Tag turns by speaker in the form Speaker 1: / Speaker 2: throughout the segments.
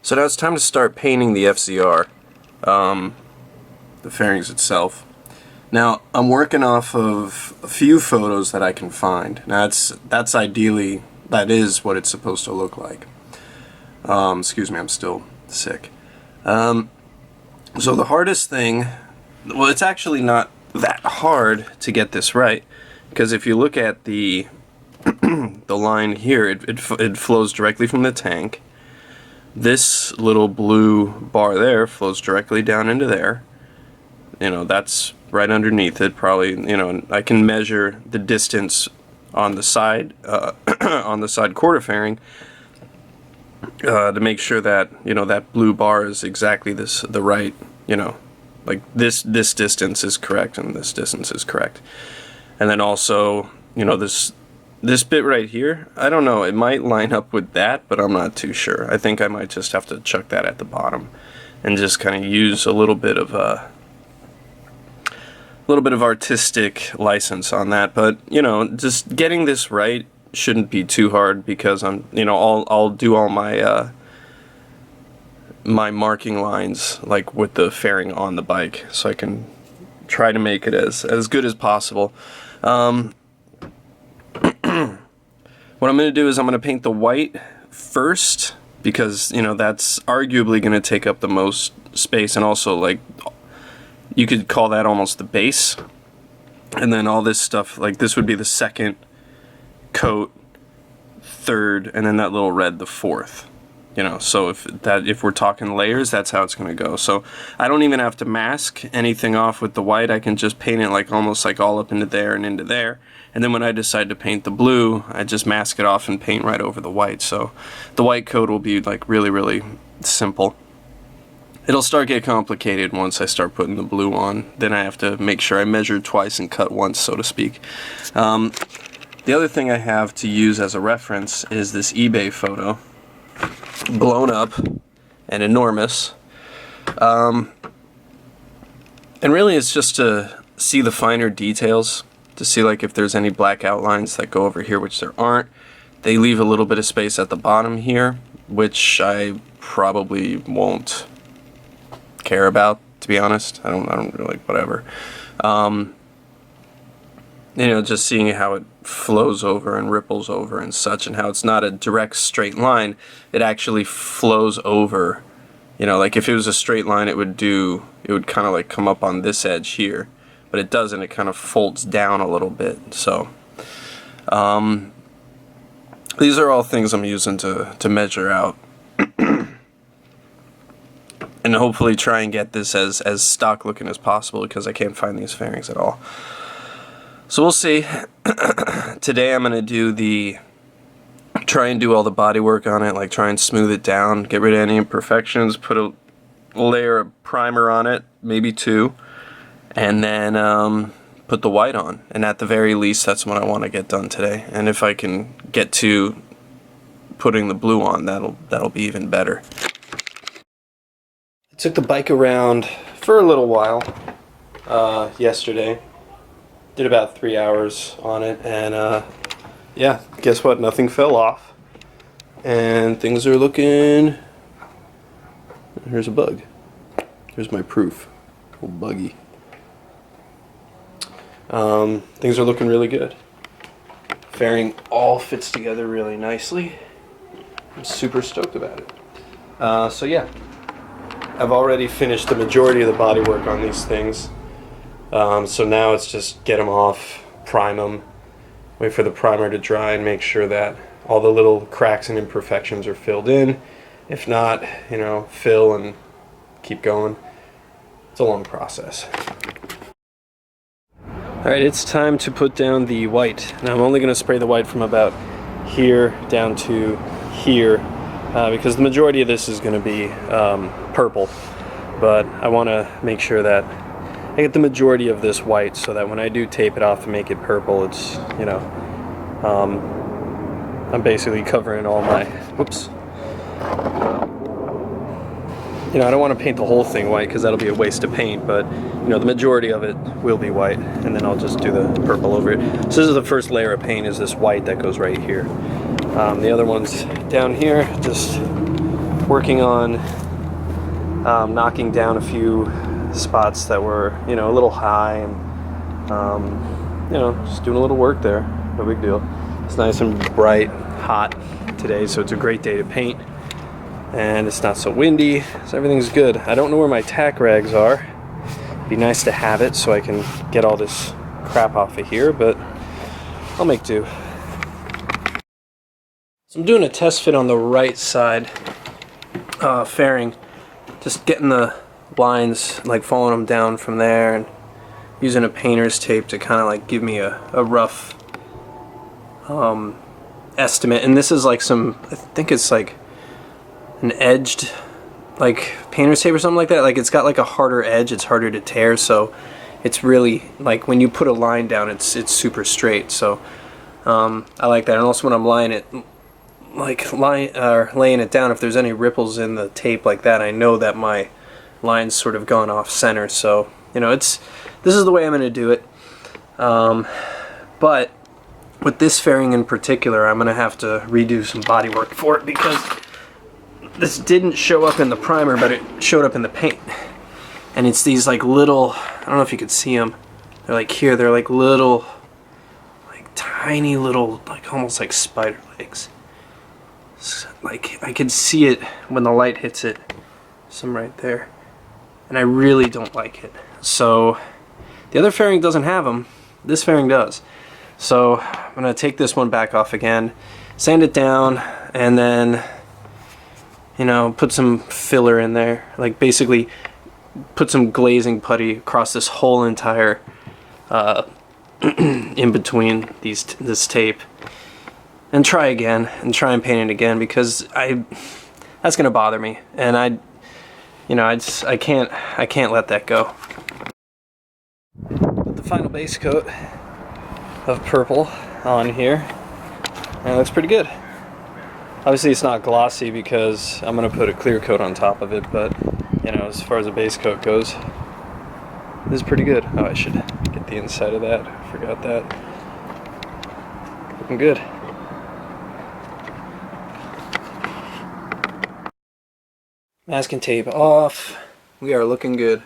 Speaker 1: So now it's time to start painting the FZR, the fairings itself. Now I'm working off of a few photos that I can find. Now that's ideally, that is what it's supposed to look like. Excuse me, I'm still sick. So the hardest thing, well, it's actually not that hard to get this right, because if you look at the the line here, it flows directly from the tank. This little blue bar there flows directly down into there. You know, that's right underneath it, probably. You know, I can measure the distance on the side, on the side quarter fairing, to make sure that, you know, that blue bar is exactly the right, you know, like this distance is correct and this distance is correct. And then also, you know, this bit right here, I don't know, it might line up with that, but I'm not too sure. I think I might just have to chuck that at the bottom and just kind of use a little bit of artistic license on that. But, you know, just getting this right shouldn't be too hard, because I'll do all my my marking lines like with the fairing on the bike, so I can try to make it as good as possible. What I'm going to do is I'm going to paint the white first, because, you know, that's arguably going to take up the most space, and also, like, you could call that almost the base. And then all this stuff, like this would be the second coat, third, and then that little red, the fourth. You know, so if we're talking layers, that's how it's going to go. So I don't even have to mask anything off with the white. I can just paint it like almost like all up into there and into there. And then when I decide to paint the blue, I just mask it off and paint right over the white. So the white coat will be like really, really simple. It'll start to get complicated once I start putting the blue on. Then I have to make sure I measure twice and cut once, so to speak. The other thing I have to use as a reference is this eBay photo. Blown up and enormous. And really it's just to see the finer details, to see like if there's any black outlines that go over here, which there aren't. They leave a little bit of space at the bottom here, which I probably won't care about, to be honest. I don't really, whatever. You know, just seeing how it flows over and ripples over and such, and how it's not a direct straight line. It actually flows over. You know, like if it was a straight line, it would kind of like come up on this edge here, but it doesn't. It kind of folds down a little bit. So these are all things I'm using to measure out and hopefully try and get this as stock looking as possible, because I can't find these fairings at all. So we'll see. Today I'm going to try and do all the body work on it, like try and smooth it down, get rid of any imperfections, put a layer of primer on it, maybe two, and then put the white on. And at the very least, that's what I want to get done today. And if I can get to putting the blue on, that'll be even better. I took the bike around for a little while yesterday. Did about 3 hours on it, and yeah, guess what? Nothing fell off, and things are looking. Here's a bug. Here's my proof. Little buggy. Things are looking really good. Fairing all fits together really nicely. I'm super stoked about it. So yeah, I've already finished the majority of the body work on these things. So now it's just get them off, prime them, wait for the primer to dry, and make sure that all the little cracks and imperfections are filled in. If not, you know, fill and keep going. It's a long process. Alright, it's time to put down the white. Now I'm only going to spray the white from about here down to here, because the majority of this is going to be purple. But I want to make sure that I get the majority of this white, so that when I do tape it off and make it purple, it's, you know, I'm basically covering all my, whoops. You know, I don't want to paint the whole thing white, because that'll be a waste of paint, but, you know, the majority of it will be white, and then I'll just do the purple over it. So this is the first layer of paint, is this white that goes right here. The other ones down here, just
Speaker 2: working on knocking down a few spots that were, you know, a little high, and you know, just doing a little work there. No big deal. It's nice and bright, hot today, so it's a great day to paint, and it's not so windy, so everything's good. I don't know where my tack rags are. It'd be nice to have it so I can get all this crap off of here, but I'll make do. So I'm doing a test fit on the right side fairing, just getting the lines, like following them down from there, and using a painter's tape to kind of like give me a rough estimate. And this is like some, I think it's like an edged like painter's tape or something like that. Like it's got like a harder edge, it's harder to tear, so it's really like when you put a line down, it's super straight. So I like that. And also when I'm laying it down, if there's any ripples in the tape like that, I know that my line's sort of gone off center. So you know, this is the way I'm going to do it. But with this fairing in particular, I'm going to have to redo some body work for it, because this didn't show up in the primer, but it showed up in the paint. And it's these like little, I don't know if you could see them, they're like here, they're like little, like tiny little, like almost like spider legs. Like I could see it when the light hits it, some right there. And I really don't like it. So the other fairing doesn't have them, this fairing does. So I'm going to take this one back off again, sand it down, and then, you know, put some filler in there. Like basically put some glazing putty across this whole entire in between this tape, and try again, and try and paint it again, because that's going to bother me, and I can't let that go. Put the final base coat of purple on here, and it looks pretty good. Obviously it's not glossy because I'm going to put a clear coat on top of it, but you know, as far as a base coat goes, this is pretty good. Oh, I should get the inside of that. I forgot that. Looking good. Masking tape off. We are looking good.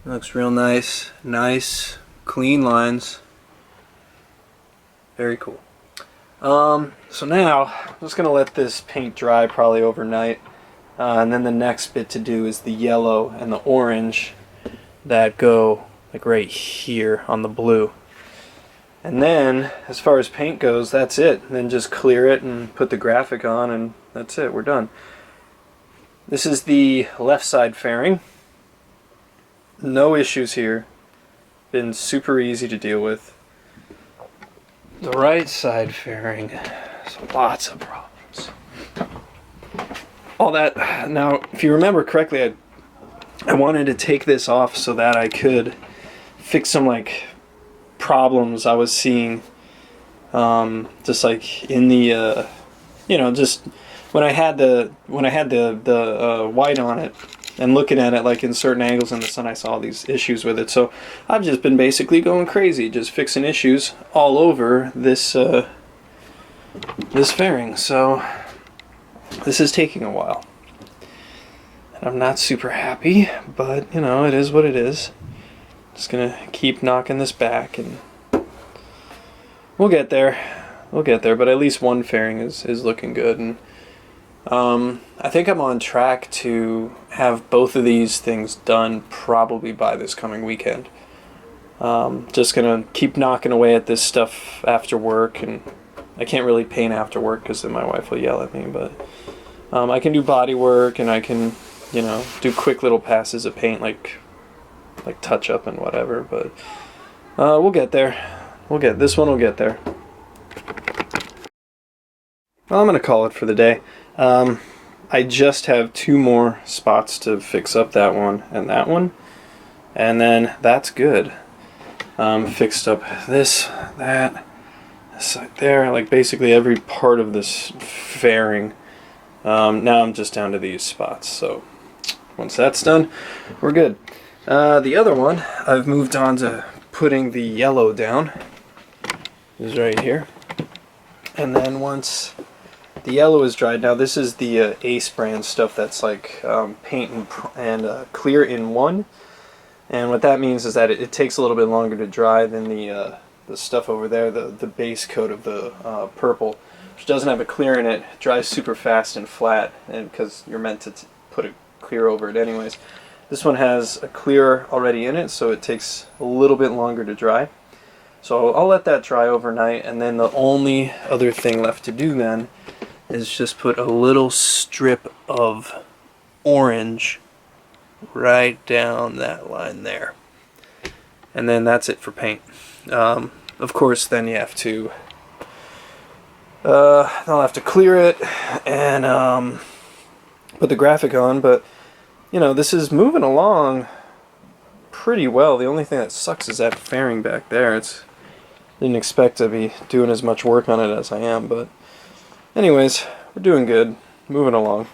Speaker 2: It looks real nice. Nice, clean lines. Very cool. So now I'm just gonna let this paint dry probably overnight, and then the next bit to do is the yellow and the orange that go like right here on the blue. And then as far as paint goes, that's it. And then just clear it and put the graphic on, and that's it, we're done. This is the left side fairing. No issues here. Been super easy to deal with. The right side fairing has lots of problems. All that, now if you remember correctly, I wanted to take this off so that I could fix some like problems I was seeing, just like in the you know, just when I had the white on it and looking at it like in certain angles in the sun, I saw these issues with it. So I've just been basically going crazy, just fixing issues all over this this fairing. So this is taking a while, and I'm not super happy, but you know, it is what it is. Just gonna keep knocking this back, and we'll get there. We'll get there, but at least one fairing is looking good. And I think I'm on track to have both of these things done probably by this coming weekend. Just gonna keep knocking away at this stuff after work, and I can't really paint after work because then my wife will yell at me, but I can do body work, and I can, you know, do quick little passes of paint like touch up and whatever, but we'll get there. This one will get there. Well, I'm gonna call it for the day. I just have 2 more spots to fix up, that one, and then that's good. Fixed up this side there, like basically every part of this fairing. Now I'm just down to these spots, so once that's done, we're good. The other one, I've moved on to putting the yellow down, is right here, and then once the yellow is dried. Now this is the Ace brand stuff that's like paint and clear in one. And what that means is that it takes a little bit longer to dry than the stuff over there, the base coat of the purple, which doesn't have a clear in it. It dries super fast and flat, and because you're meant to put a clear over it anyways. This one has a clear already in it, so it takes a little bit longer to dry. So I'll let that dry overnight, and then the only other thing left to do then is just put a little strip of orange right down that line there. And then that's it for paint. Of course, then you have to I'll have to clear it and put the graphic on, but you know, this is moving along pretty well. The only thing that sucks is that fairing back there. Didn't expect to be doing as much work on it as I am, but anyways, we're doing good, moving along.